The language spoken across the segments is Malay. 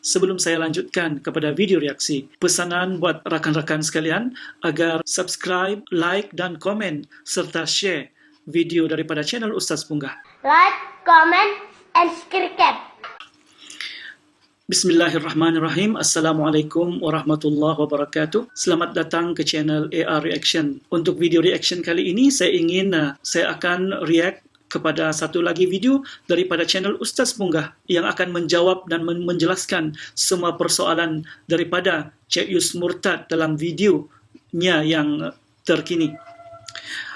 Sebelum saya lanjutkan kepada video reaksi, pesanan buat rakan-rakan sekalian agar subscribe, like dan komen serta share video daripada channel Ustaz Punggah. Like, comment, and subscribe. Bismillahirrahmanirrahim. Assalamualaikum warahmatullahi wabarakatuh. Selamat datang ke channel AR Reaction. Untuk video reaction kali ini, saya akan react kepada satu lagi video daripada channel Ustaz Punggah yang akan menjawab dan menjelaskan semua persoalan daripada Cik Yus Murtad dalam videonya yang terkini.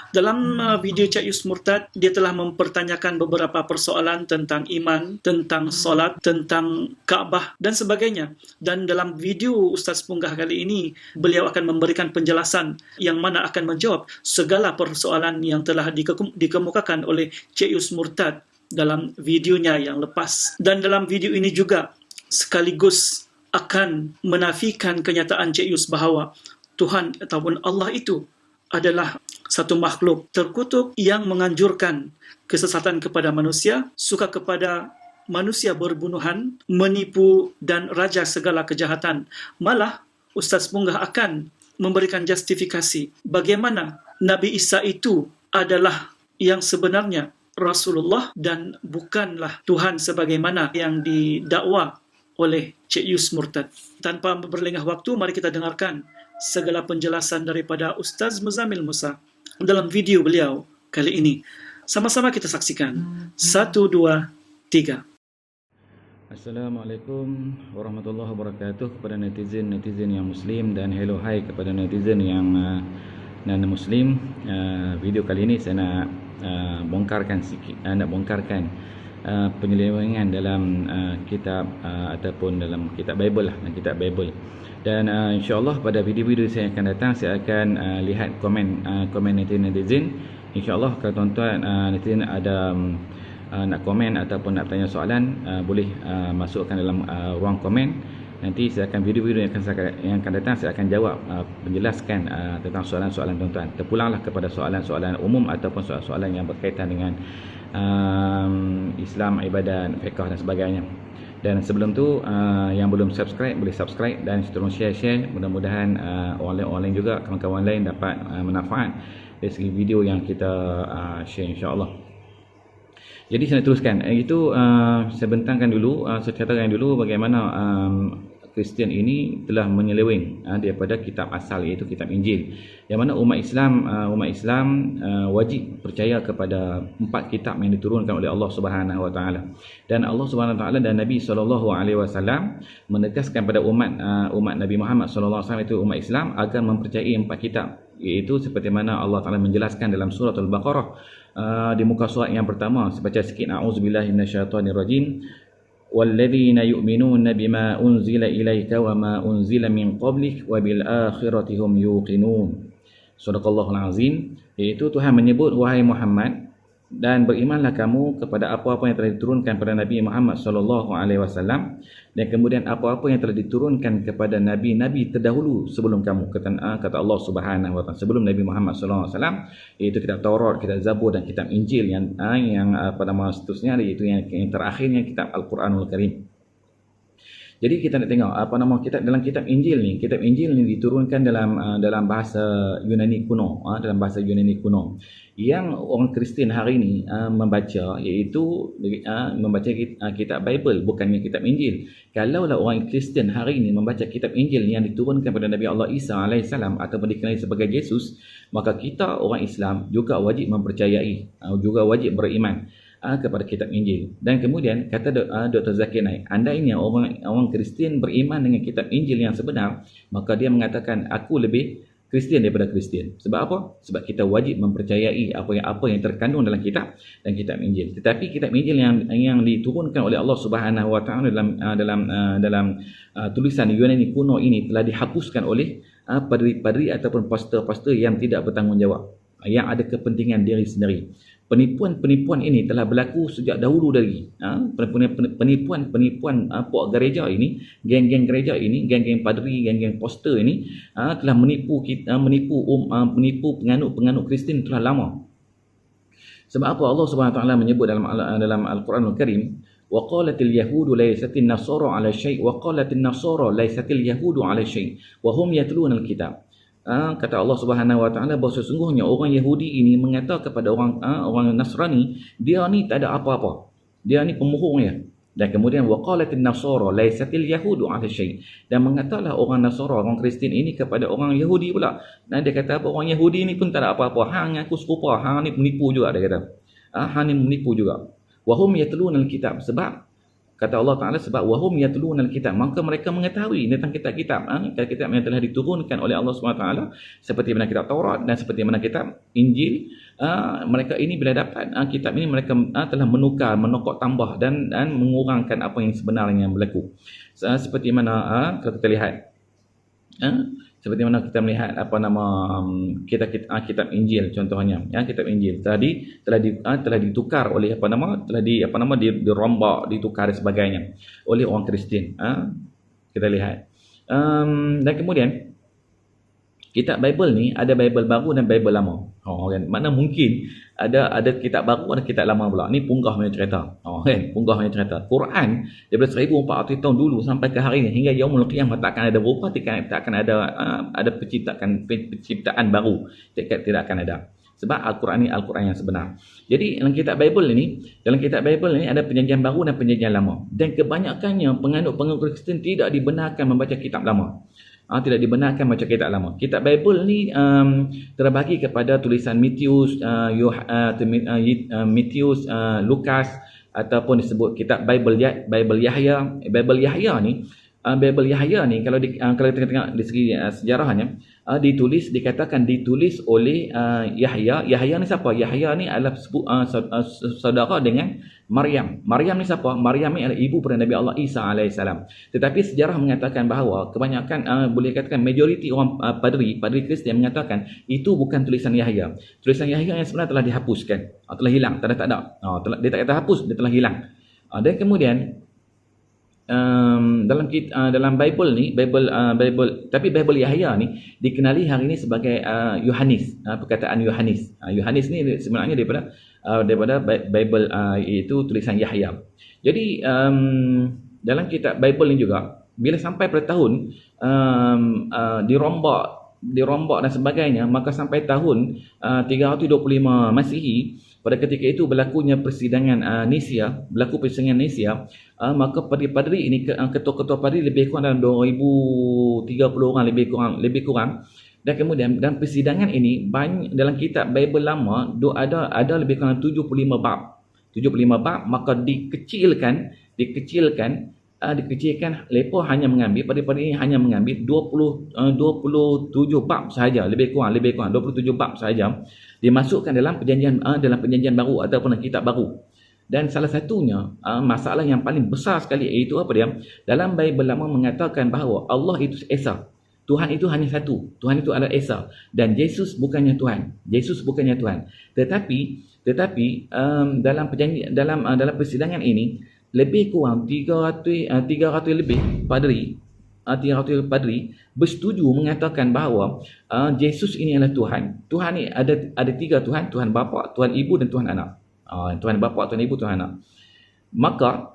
Dalam video Cik Yus Murtad, dia telah mempertanyakan beberapa persoalan tentang iman, tentang solat, tentang Kaabah dan sebagainya. Dan dalam video Ustaz Punggah kali ini, beliau akan memberikan penjelasan yang mana akan menjawab segala persoalan yang telah dikemukakan oleh Cik Yus Murtad dalam videonya yang lepas. Dan dalam video ini juga sekaligus akan menafikan kenyataan Cik Yus bahawa Tuhan ataupun Allah itu adalah satu makhluk terkutuk yang menganjurkan kesesatan kepada manusia, suka kepada manusia berbunuhan, menipu dan raja segala kejahatan. Malah Ustaz Punggah akan memberikan justifikasi bagaimana Nabi Isa itu adalah yang sebenarnya Rasulullah dan bukanlah Tuhan sebagaimana yang didakwa oleh Cik Yus Murtad. Tanpa berlengah waktu, mari kita dengarkan segala penjelasan daripada Ustaz Muzamil Musa dalam video beliau kali ini. Sama-sama kita saksikan. 1, 2, 3. Assalamualaikum warahmatullahi wabarakatuh kepada netizen yang muslim dan hello hai kepada netizen yang non-muslim. Video kali ini saya nak bongkarkan penyelewengan dalam kitab ataupun dalam kitab Bible lah, kitab Bible. Dan insya-Allah pada video-video saya akan datang, saya akan lihat komen netizen. Insya-Allah kalau tuan-tuan netizen ada nak komen ataupun nak tanya soalan, boleh masukkan dalam ruang komen. Nanti saya akan video-video yang akan datang, saya akan jawab, menjelaskan tentang soalan-soalan tuan-tuan. Terpulanglah kepada soalan-soalan umum ataupun soalan-soalan yang berkaitan dengan Islam, ibadat, fiqh dan sebagainya. Dan sebelum tu, yang belum subscribe boleh subscribe dan tolong share. Mudah-mudahan orang lain juga, kawan-kawan lain dapat manfaat dari segi video yang kita share, insya-Allah. Jadi saya nak teruskan. Itu saya bentangkan dulu, saya ceritakan dulu bagaimana Kristian ini telah menyeleweng daripada kitab asal, iaitu kitab Injil. Yang mana umat Islam wajib percaya kepada 4 kitab yang diturunkan oleh Allah Subhanahu Wa Taala. Dan Allah Subhanahu Wa Taala dan Nabi sallallahu alaihi wasallam menegaskan pada umat Nabi Muhammad sallallahu alaihi wasallam, itu umat Islam, agar mempercayai 4 kitab, iaitu seperti mana Allah Taala menjelaskan dalam surah Al-Baqarah di muka surat yang pertama. Saya baca sikit. A'udzubillahi minasyaitonirrajim. وَالَّذِينَ يُؤْمِنُونَ بِمَا أُنْزِلَ إِلَيْكَ وَمَا أُنْزِلَ مِنْ قَبْلِكَ وَبِالْآخِرَةِ هُمْ يُوقِنُونَ. Sadaqallahul azim. Iaitu Tuhan menyebut, wahai Muhammad, dan berimanlah kamu kepada apa-apa yang telah diturunkan kepada Nabi Muhammad sallallahu alaihi wasallam, dan kemudian apa-apa yang telah diturunkan kepada nabi-nabi terdahulu sebelum kamu, kata Allah Subhanahu wa taala, sebelum Nabi Muhammad sallallahu alaihi wasallam, iaitu kitab Taurat, kitab Zabur dan kitab Injil yang pada masa seterusnya, iaitu yang terakhirnya kitab Al-Quranul Karim. Jadi kita nak tengok dalam kitab Injil ni diturunkan dalam bahasa Yunani kuno, yang orang Kristian hari ini membaca, iaitu membaca kitab Bible, bukannya kitab Injil. Kalaulah orang Kristian hari ini membaca kitab Injil yang diturunkan kepada Nabi Allah Isa alaihissalam ataupun dikenali sebagai Yesus, maka kita orang Islam juga wajib mempercayai, juga wajib beriman kepada kitab Injil. Dan kemudian kata Dr. Zakir Naik, andainya orang Kristian beriman dengan kitab Injil yang sebenar, maka dia mengatakan aku lebih Kristian daripada Kristian. Sebab apa? Sebab kita wajib mempercayai apa yang terkandung dalam kitab dan kitab Injil. Tetapi kitab Injil yang diturunkan oleh Allah Subhanahu Wa Taala dalam tulisan Yunani kuno ini telah dihapuskan oleh padri-padri ataupun pastor-pastor yang tidak bertanggungjawab, yang ada kepentingan diri sendiri. Penipuan ini telah berlaku sejak dahulu dari penipuan puak gereja ini, geng-geng gereja ini, geng-geng padri, geng-geng poster ini telah menipu penganut Kristian telah lama. Sebab apa Allah Subhanahu Wa Taala menyebut dalam Al-Quranul Karim, wa qalatil yahudu laysatin nasara ala syai' wa qalatin nasara laysatil yahudu ala syai' wa hum yatluna alkitab. Kata Allah Subhanahu wa taala bahawa sesungguhnya orang Yahudi ini mengata kepada orang Nasrani, dia ni tak ada apa-apa. Dia ni pembohong ya. Dan kemudian waqalatin nasara laisatil yahudu ala syai', dan mengatalah orang Nasara, orang Kristian ini kepada orang Yahudi pula. Dan dia kata apa, orang Yahudi ni pun tak ada apa-apa. Hang aku serupa, hang ni penipu juga, dia kata. Hang ni menipu juga. Wa hum yatluna alkitab, sebab kata Allah Ta'ala, sebab wahum yatluna alkitab, maka mereka mengetahui tentang kitab-kitab, kitab yang telah diturunkan oleh Allah SWT, seperti mana kitab Taurat dan seperti mana kitab Injil. Mereka ini bila dapat kitab ini, mereka telah menukar, menokok tambah dan mengurangkan apa yang sebenarnya berlaku. Seperti mana kalau kita lihat, seperti mana kita melihat kitab Injil contohnya, kitab Injil tadi telah ditukar oleh dirombak, ditukar dan sebagainya oleh orang Kristian. Kita lihat, dan kemudian kitab Bible ni ada Bible baru dan Bible lama. Kan? Mana mungkin ada kitab baru, ada kitab lama pula. Ni punggah punya cerita. Kan? Punggah punya cerita. Quran daripada 1400 tahun dulu sampai ke hari ni, hingga yaumul qiyamah tak akan ada berubah, tak akan ada penciptaan baru. Tidak akan ada. Sebab Al-Quran ni Al-Quran yang sebenar. Jadi dalam kitab Bible ni ada perjanjian baru dan perjanjian lama. Dan kebanyakannya penganut Kristian tidak dibenarkan membaca kitab lama. Tidak dibenarkan baca kitab lama. Kitab Bible ni terbagi kepada tulisan Matius, Lukas, ataupun disebut kitab Bible Yahya. Bible Yahya ni kalau kita tengok dari segi sejarahnya, dikatakan ditulis oleh Yahya. Yahya ni siapa? Yahya ni adalah saudara dengan Maryam. Maryam ni siapa? Maryam ni adalah ibu pada Nabi Allah Isa AS. Tetapi sejarah mengatakan bahawa kebanyakan, boleh katakan majoriti orang padri Kristian mengatakan itu bukan tulisan Yahya. Tulisan Yahya yang sebenarnya telah dihapuskan, telah hilang, tak ada. Dia tak kata hapus, dia telah hilang. Dan kemudian dalam Bible ni, tapi Bible Yahya ni dikenali hari ini sebagai Yohanes, perkataan Yohanes. Yohanes ni sebenarnya daripada Bible, iaitu tulisan Yahya. Jadi dalam kitab Bible ni juga, bila sampai pada tahun dirombak dan sebagainya, maka sampai tahun 325 Masihi, pada ketika itu berlaku persidangan Nisia, maka padri-padri ini, ketua-ketua padri lebih kurang dalam 2030 orang lebih kurang. Dan kemudian dalam persidangan ini, dalam kitab Bible lama ada lebih kurang 75 bab, maka dikecilkan, mereka hanya mengambil, padri-padri ini hanya mengambil 27 bab sahaja, lebih kurang 27 bab sahaja, dimasukkan dalam perjanjian baru ataupun kitab baru. Dan salah satunya, masalah yang paling besar sekali, iaitu apa dia? Dalam Bible lama mengatakan bahawa Allah itu Esa. Tuhan itu hanya satu. Tuhan itu adalah Esa. Dan Yesus bukannya Tuhan. Tetapi dalam persidangan ini, lebih kurang 300 lebih padri bersetuju mengatakan bahawa Yesus ini adalah Tuhan. Tuhan ni ada tiga Tuhan, Tuhan Bapa, Tuhan Ibu dan Tuhan Anak. Tuhan Bapa, Tuhan Ibu, Tuhan Anak. Maka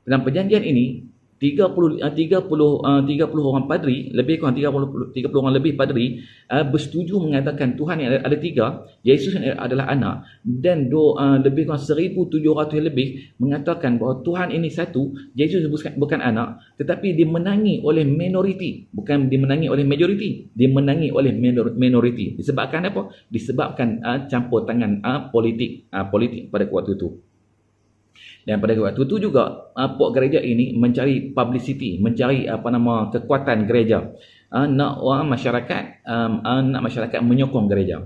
dalam perjanjian ini 30 orang padri, lebih kurang 30 orang lebih padri bersetuju mengatakan Tuhan yang ada tiga, Yesus adalah anak, dan lebih kurang 1,700 lebih mengatakan bahawa Tuhan ini satu, Yesus bukan anak, tetapi dimenangi oleh minoriti, bukan dimenangi oleh majoriti, dimenangi oleh minoriti. Disebabkan apa? Disebabkan campur tangan politik pada waktu itu. Dan pada waktu itu juga puak gereja ini mencari publicity, mencari kekuatan gereja, nak masyarakat menyokong gereja.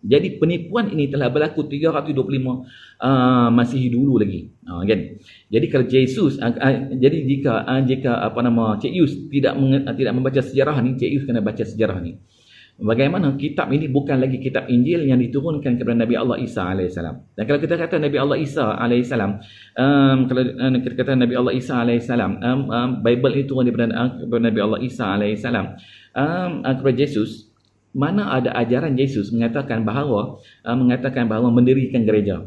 Jadi penipuan ini telah berlaku 325 Masihi dulu lagi, kan? Jadi kalau Yesus, jadi jika Cik Yus tidak membaca sejarah ni, Cik Yus kena baca sejarah ni. Bagaimana kitab ini bukan lagi kitab Injil yang diturunkan kepada Nabi Allah Isa AS. Dan kalau kita kata Nabi Allah Isa AS, Bible itu daripada Nabi Allah Isa AS kepada Yesus, mana ada ajaran Yesus mengatakan bahawa mendirikan gereja.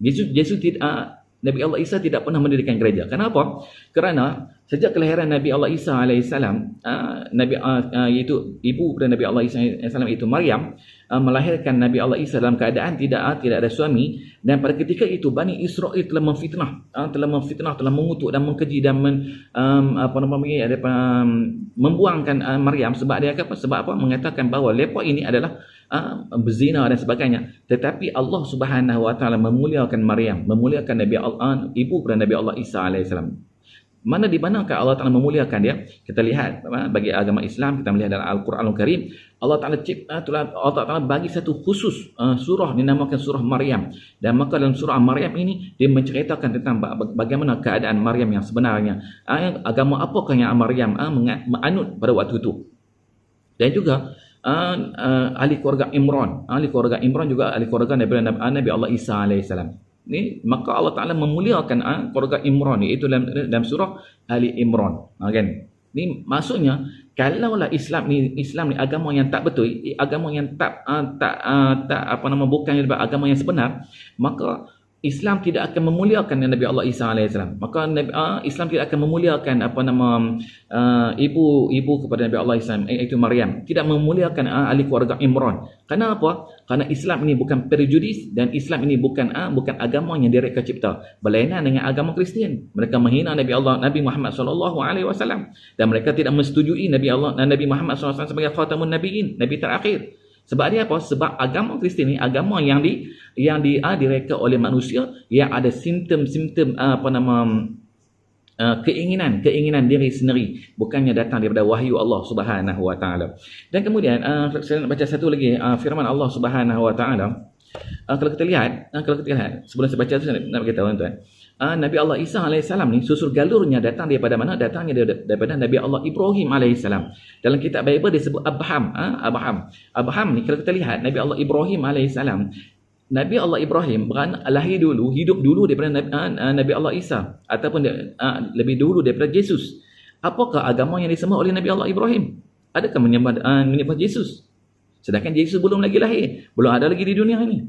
Yesus Nabi Allah Isa tidak pernah mendirikan gereja. Kenapa? Kerana sejak kelahiran Nabi Allah Isa alaihissalam, iaitu ibu dan Nabi Allah Isa alaihissalam itu Maryam, melahirkan Nabi Allah Isa dalam keadaan tidak ada suami, dan pada ketika itu Bani Israel telah memfitnah, telah mengutuk dan mengkeji dan membuangkan Maryam sebab dia apa? Sebab apa? Mengatakan bahawa mereka ini adalah berzina dan sebagainya. Tetapi Allah Subhanahu wa taala memuliakan Maryam, memuliakan Nabi Allah, ibu kepada Nabi Allah Isa alaihissalam. Mana di manakah Allah Taala memuliakan dia? Kita lihat bagi agama Islam, kita melihat dalam Al-Quranul Karim, Allah Taala bagi satu khusus surah dinamakan surah Maryam. Dan maka dalam surah Maryam ini dia menceritakan tentang bagaimana keadaan Maryam yang sebenarnya. Agama apakah yang Maryam menganut pada waktu itu. Dan juga ahli keluarga Imran. Ahli keluarga Imran juga ahli keluarga Nabi Allah Isa alaihissalam. Ni maka Allah Taala memuliakan keluarga Imran, iaitu dalam surah Ali Imran. Kan? Ni maksudnya kalaulah Islam ni agama yang tak betul, agama yang bukan agama yang sebenar, maka Islam tidak akan memuliakan Nabi Allah Isa alaihissalam. Maka Islam tidak akan memuliakan ibu kepada Nabi Allah Isa, iaitu Maryam. Tidak memuliakan ahli keluarga Imran. Kenapa? Karena Islam ini bukan prejudis, dan Islam ini bukan agama yang direka cipta. Berlainan dengan agama Kristian. Mereka menghina Nabi Muhammad SAW, dan mereka tidak menyetujui Nabi Muhammad SAW sebagai khatamun nabiin, nabi terakhir. Sebab dia apa? Sebab agama Kristian ni agama yang direka oleh manusia, yang ada simptom-simptom keinginan diri sendiri, bukannya datang daripada wahyu Allah Subhanahu wa taala. Dan kemudian saya nak baca satu lagi firman Allah Subhanahu wa taala. Kalau kita lihat sebelum saya baca tu, saya nak beritahu tuan-tuan. Nabi Allah Isa alaihissalam ni susul galurnya datang daripada mana? Datangnya daripada Nabi Allah Ibrahim alaihissalam. Dalam kitab Bible disebut Abraham. Abraham ni kalau kita lihat Nabi Allah Ibrahim alaihissalam, Nabi Allah Ibrahim hidup dulu daripada Nabi Allah Isa, ataupun lebih dulu daripada Yesus. Apakah agama yang disembah oleh Nabi Allah Ibrahim? Adakah menyembah Yesus? Sedangkan Yesus belum lagi lahir, belum ada lagi di dunia ini.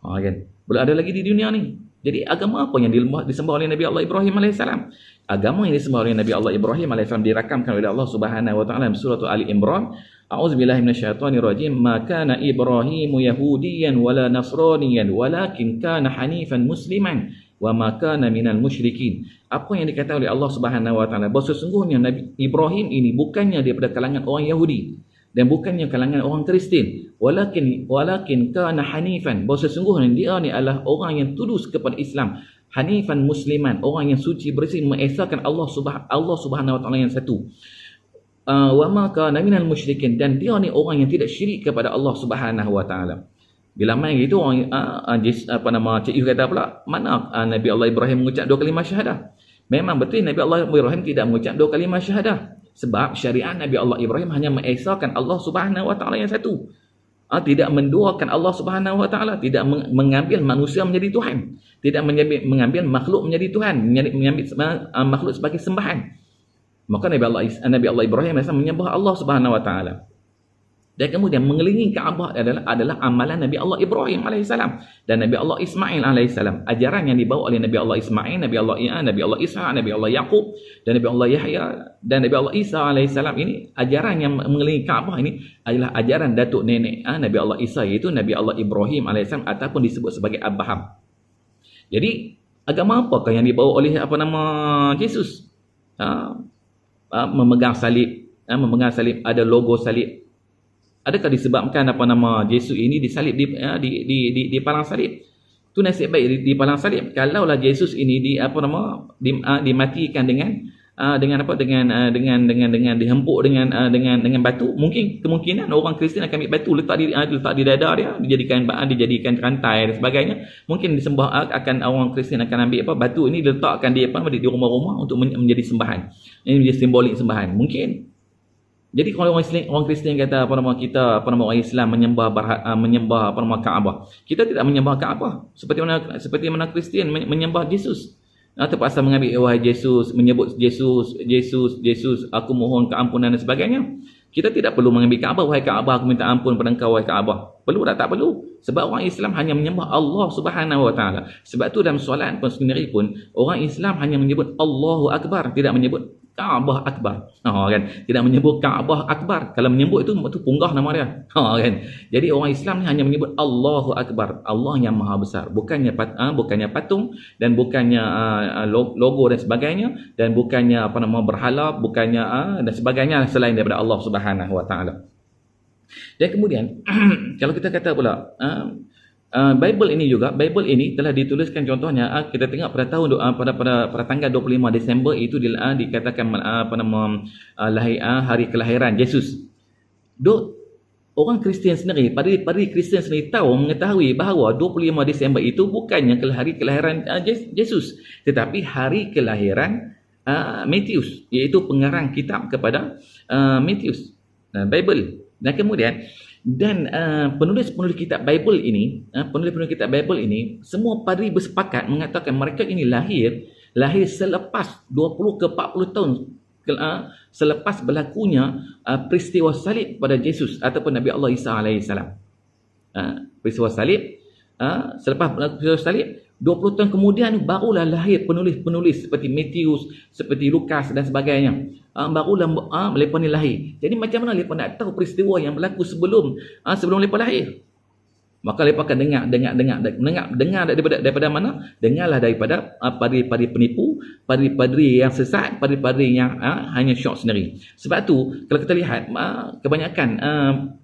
Kan? Belum ada lagi di dunia ni. Jadi agama apa yang disembah oleh Nabi Allah Ibrahim alaihissalam? Agama yang disembah oleh Nabi Allah Ibrahim alaihissalam dirakamkan oleh Allah Subhanahu wa taala dalam surah Ali Imran. A'udzubillahi minasyaitonirrajim. Ma kana Ibrahimu yahudiyan wala nasraniyan walakin kana hanifan musliman wa ma kana minal musyrikin. Apa yang dikatakan oleh Allah Subhanahu wa taala, bahawa sesungguhnya Nabi Ibrahim ini bukannya daripada kalangan orang Yahudi dan bukannya kalangan orang Kristian, walakin kana hanifan, bahawa sesungguhnya dia ni adalah orang yang tulus kepada Islam, hanifan musliman, orang yang suci bersih, mengesahkan Allah Subhanahu wa taala yang satu. Wa ma kana minal musyrikin, dan dia ni orang yang tidak syirik kepada Allah Subhanahu wa taala. Bila main gitu orang Cik Yu kata pula, mana Nabi Allah Ibrahim mengucap 2 kalimah syahadah? Memang betul Nabi Allah Ibrahim tidak mengucap 2 kalimah syahadah. Sebab syariat Nabi Allah Ibrahim hanya mengesahkan Allah Subhanahu wa taala yang satu. Tidak menduakan Allah Subhanahu wa taala, tidak mengambil manusia menjadi Tuhan, tidak mengambil makhluk menjadi Tuhan, mengambil makhluk sebagai sembahan. Maka Nabi Allah Ibrahim menyembah Allah Subhanahu wa taala. Dan kemudian mengelilingi Kaabah adalah amalan Nabi Allah Ibrahim alaihissalam dan Nabi Allah Ismail alaihissalam. Ajaran yang dibawa oleh Nabi Allah Ismail, Nabi Allah Ishaq, Nabi Allah Yaqub dan Nabi Allah Yahya dan Nabi Allah Isa alaihissalam ini, ajaran yang mengelilingi Kaabah ini adalah ajaran datuk nenek Nabi Allah Isa, iaitu Nabi Allah Ibrahim alaihissalam, ataupun disebut sebagai Abraham. Jadi agama apakah yang dibawa oleh Yesus? Memegang salib, ada logo salib. Adakah disebabkan Yesus ini disalib di palang salib? Tu nasib baik di palang salib. Kalaulah Yesus ini dimatikan dengan dihempuk dengan batu, mungkin kemungkinan orang Kristian akan ambil batu letak di dada dia, dijadikan rantai dan sebagainya. Mungkin akan orang Kristian akan ambil batu ini diletakkan di rumah-rumah untuk menjadi sembahan. Ini menjadi simbolik sembahan. Mungkin. Jadi kalau orang Kristian kata orang Islam menyembah Kaabah, kita tidak menyembah Kaabah seperti mana Kristian menyembah Yesus. Terpaksa mengambil wahai Yesus, menyebut Yesus, aku mohon keampunan dan sebagainya. Kita tidak perlu mengambil Kaabah. Wahai Kaabah, aku minta ampun pada engkau, wahai Kaabah. Perlu tak? Tak perlu. Sebab orang Islam hanya menyembah Allah Subhanahu Wa Taala. Sebab tu dalam solat pun sendiri pun orang Islam hanya menyebut Allahu Akbar, tidak menyebut Kaabah Akbar. Kan? Tidak menyebut Kaabah Akbar. Kalau menyebut itu punggah nama dia. Kan? Jadi orang Islam ni hanya menyebut Allahu Akbar. Allah yang Maha Besar. Bukannya patung dan bukannya logo dan sebagainya, dan bukannya berhala, bukannya dan sebagainya selain daripada Allah Subhanahu Wa Taala. Dan kemudian kalau kita kata pula Bible ini telah dituliskan, contohnya kita tengok pada tahun pada tanggal 25 Disember itu dikatakan hari kelahiran Yesus. Orang Kristian sendiri, padri Kristian sendiri mengetahui bahawa 25 Disember itu bukannya hari kelahiran Yesus, tetapi hari kelahiran Matius, iaitu pengarang kitab kepada Matius, Bible. Dan kemudian penulis-penulis kitab Bible ini, semua padri bersepakat mengatakan mereka ini lahir selepas 20 ke 40 tahun selepas berlakunya peristiwa salib pada Yesus ataupun Nabi Allah Isa alaihissalam. Peristiwa salib, selepas berlaku peristiwa salib 20 tahun kemudian barulah lahir penulis-penulis seperti Matius, seperti Lukas dan sebagainya. Barulah mereka ni lahir. Jadi macam mana mereka nak tahu peristiwa yang berlaku sebelum mereka lahir? Maka mereka akan dengar daripada mana? Dengarlah daripada padri-padri penipu, padri-padri yang sesat, padri-padri yang hanya syok sendiri. Sebab tu kalau kita lihat kebanyakan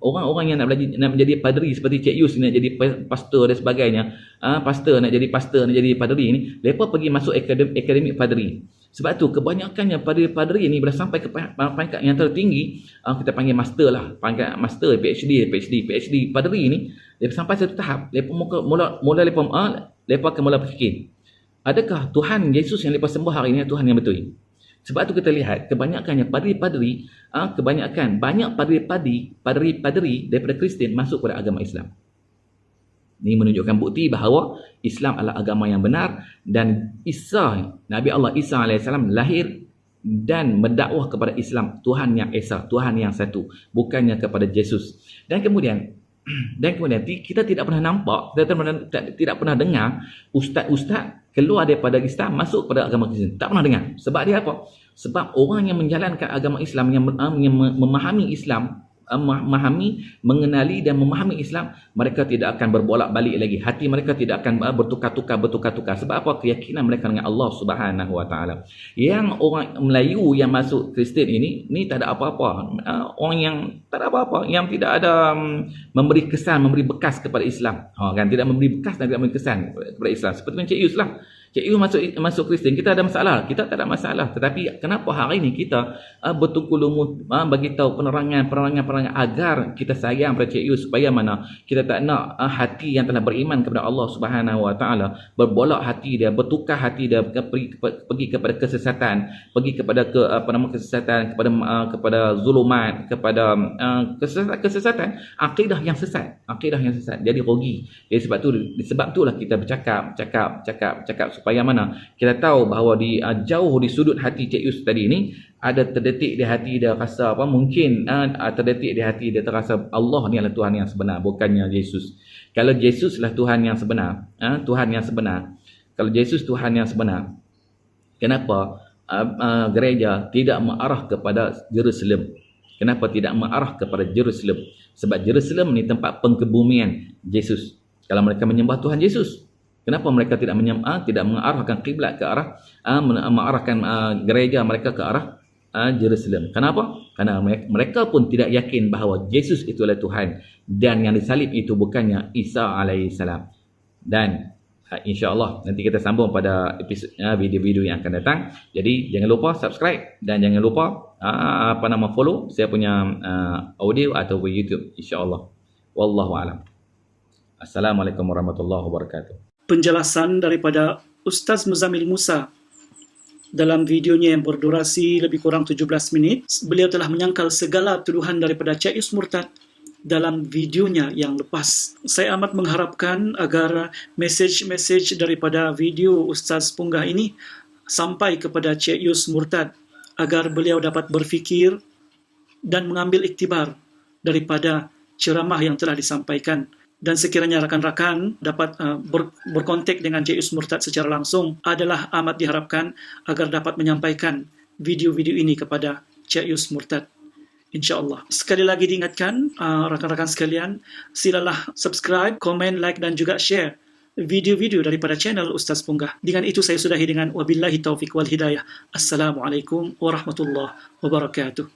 orang-orang yang nak menjadi padri seperti Cik Yus nak jadi pastor dan sebagainya, nak jadi padri ni, mereka pergi masuk akademik padri. Sebab tu kebanyakannya padri-padri ni bila sampai ke pangkat yang tertinggi, kita panggil master lah, pangkat master, PhD padri ni, lepas sampai satu tahap, mereka akan mula berfikir, adakah Tuhan Yesus yang mereka sembah hari ini Tuhan yang betul? Sebab tu kita lihat kebanyakannya padri-padri, banyak padri-padri daripada Kristian masuk kepada agama Islam. Ini menunjukkan bukti bahawa Islam adalah agama yang benar, dan Nabi Allah Isa alaihissalam lahir dan mendakwah kepada Islam, Tuhan yang Esa, Tuhan yang satu, bukannya kepada Yesus. Dan kemudian kita tidak pernah nampak, kita tidak pernah dengar ustaz-ustaz keluar daripada Islam masuk kepada agama Kristian. Tak pernah dengar. Sebab dia apa? Sebab orang yang menjalankan agama Islam, yang memahami Islam, mengenali dan memahami Islam, mereka tidak akan berbolak-balik lagi. Hati mereka tidak akan bertukar-tukar. Sebab apa? Keyakinan mereka dengan Allah Subhanahu Wa Taala. Yang orang Melayu yang masuk Kristian ini tak ada apa-apa. Orang yang tak ada apa-apa, yang tidak ada memberi bekas kepada Islam. Kan, tidak memberi bekas dan tidak memberi kesan kepada Islam. Seperti Cik Yus lah. Cik Yus masuk Kristian, kita ada masalah? Kita tak ada masalah. Tetapi kenapa hari ini kita bertukar lumut bagi tahu penerangan agar kita sayang pada Cik Yus, supaya mana kita tak nak hati yang telah beriman kepada Allah Subhanahu Wa Taala berbolak hati dia, bertukar hati dia, pergi kepada kesesatan, pergi kepada kesesatan, kepada zulumat, kepada kesesatan, akidah yang sesat. Jadi rugi. Jadi sebab itulah kita bercakap supaya mana kita tahu bahawa jauh di sudut hati Cik Yus tadi ni ada terdetik di hati dia rasa mungkin terdetik di hati dia terasa Allah ni adalah Tuhan yang sebenar, bukannya Yesus. Kalau Yesus lah Tuhan yang sebenar, kalau Yesus Tuhan yang sebenar, kenapa gereja tidak mengarah kepada Jerusalem? Kenapa tidak mengarah kepada Jerusalem? Sebab Jerusalem ni tempat pengkebumian Yesus. Kalau mereka menyembah Tuhan Yesus, kenapa mereka tidak mengarahkan kiblat ke arah mengarahkan gereja mereka ke arah Jerusalem? Kenapa? Kerana mereka pun tidak yakin bahawa Yesus itu adalah Tuhan, dan yang disalib itu bukannya Isa alaihissalam. Dan insya-Allah nanti kita sambung pada episod video-video yang akan datang. Jadi jangan lupa subscribe dan jangan lupa follow saya punya audio atau YouTube, insya-Allah. Wallahu alam. Assalamualaikum warahmatullahi wabarakatuh. Penjelasan daripada Ustaz Muzamil Musa dalam videonya yang berdurasi lebih kurang 17 minit. Beliau telah menyangkal segala tuduhan daripada Cik Yus Murtad dalam videonya yang lepas. Saya amat mengharapkan agar mesej-mesej daripada video Ustaz Punggah ini sampai kepada Cik Yus Murtad, agar beliau dapat berfikir dan mengambil iktibar daripada ceramah yang telah disampaikan. Dan sekiranya rakan-rakan dapat berkontak dengan Cik Yus Murtad secara langsung, adalah amat diharapkan agar dapat menyampaikan video-video ini kepada Cik Yus Murtad, InsyaAllah. Sekali lagi diingatkan, rakan-rakan sekalian, silalah subscribe, komen, like dan juga share video-video daripada channel Ustaz Punggah. Dengan itu saya sudahi dengan wabillahi taufiq wal hidayah. Assalamualaikum warahmatullahi wabarakatuh.